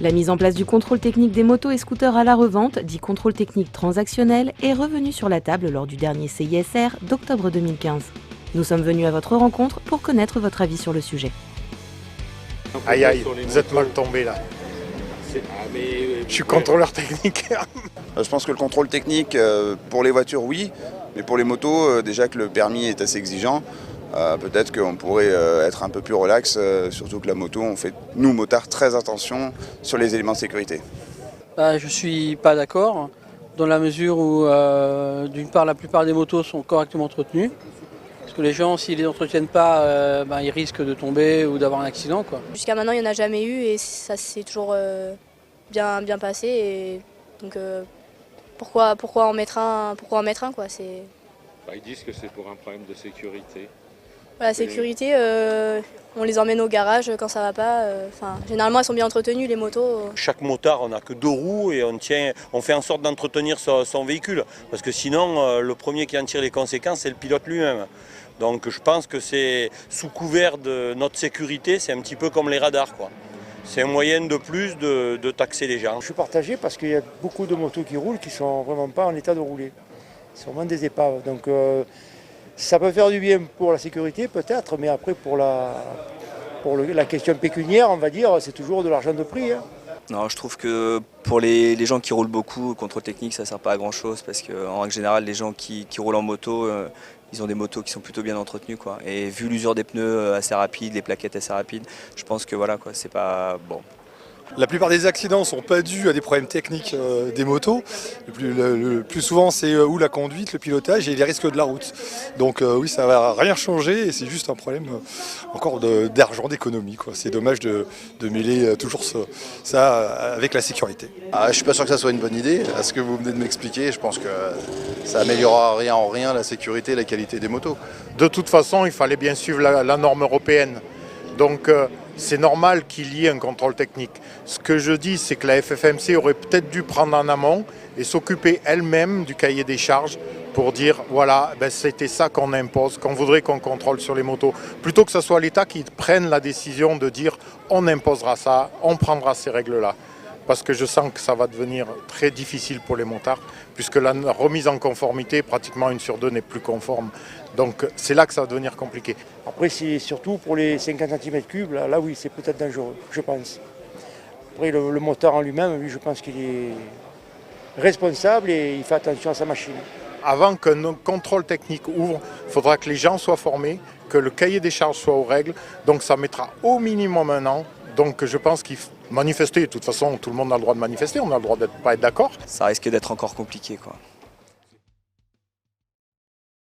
La mise en place du contrôle technique des motos et scooters à la revente, dit contrôle technique transactionnel, est revenue sur la table lors du dernier CISR d'octobre 2015. Nous sommes venus à votre rencontre pour connaître votre avis sur le sujet. Aïe aïe, vous êtes mal tombé là. Je suis contrôleur technique. Je pense que le contrôle technique, pour les voitures, oui, mais pour les motos, déjà que le permis est assez exigeant, peut-être qu'on pourrait être un peu plus relax, surtout que la moto, on fait, nous, motards, très attention sur les éléments de sécurité. Je ne suis pas d'accord, dans la mesure où, d'une part, la plupart des motos sont correctement entretenues. Parce que les gens, s'ils ne les entretiennent pas, ils risquent de tomber ou d'avoir un accident, quoi. Jusqu'à maintenant, il n'y en a jamais eu et ça s'est toujours bien passé. Et donc, pourquoi en mettre un quoi, Ils disent que c'est pour un problème de sécurité. La sécurité, on les emmène au garage quand ça va pas. Généralement, elles sont bien entretenues, les motos. Chaque motard, on n'a que 2 roues et on fait en sorte d'entretenir son véhicule. Parce que sinon, le premier qui en tire les conséquences, c'est le pilote lui-même. Donc je pense que c'est sous couvert de notre sécurité, c'est un petit peu comme les radars, quoi. C'est un moyen de plus de taxer les gens. Je suis partagé parce qu'il y a beaucoup de motos qui roulent qui ne sont vraiment pas en état de rouler. Ils sont vraiment des épaves. Donc ça peut faire du bien pour la sécurité peut-être, mais après pour la question pécuniaire, on va dire, c'est toujours de l'argent de prix. Hein. Non, je trouve que pour les gens qui roulent beaucoup, le contrôle technique, ça ne sert pas à grand chose parce qu'en règle générale, les gens qui roulent en moto, ils ont des motos qui sont plutôt bien entretenues, quoi. Et vu l'usure des pneus assez rapide, les plaquettes assez rapides, je pense que voilà, quoi, c'est pas bon. La plupart des accidents ne sont pas dus à des problèmes techniques des motos. Le plus souvent, c'est ou la conduite, le pilotage et les risques de la route. Donc oui, ça ne va rien changer et c'est juste un problème encore d'argent, d'économie, quoi. C'est dommage de mêler toujours ça avec la sécurité. Je ne suis pas sûr que ça soit une bonne idée. À ce que vous venez de m'expliquer, je pense que ça améliorera rien en rien la sécurité et la qualité des motos. De toute façon, il fallait bien suivre la norme européenne. Donc c'est normal qu'il y ait un contrôle technique. Ce que je dis, c'est que la FFMC aurait peut-être dû prendre en amont et s'occuper elle-même du cahier des charges pour dire, voilà, c'était ça qu'on impose, qu'on voudrait qu'on contrôle sur les motos. Plutôt que ce soit l'État qui prenne la décision de dire, on imposera ça, on prendra ces règles-là. Parce que je sens que ça va devenir très difficile pour les motards, puisque la remise en conformité, pratiquement 1 sur 2 n'est plus conforme. Donc c'est là que ça va devenir compliqué. Après, c'est surtout pour les 50 cm3, là oui, c'est peut-être dangereux, je pense. Après, le motard en lui-même, lui, je pense qu'il est responsable et il fait attention à sa machine. Avant qu'un contrôle technique ouvre, il faudra que les gens soient formés, que le cahier des charges soit aux règles. Donc ça mettra au minimum 1 an. Donc je pense qu'il faut manifester. De toute façon, tout le monde a le droit de manifester, on a le droit de ne pas être d'accord. Ça risque d'être encore compliqué, quoi.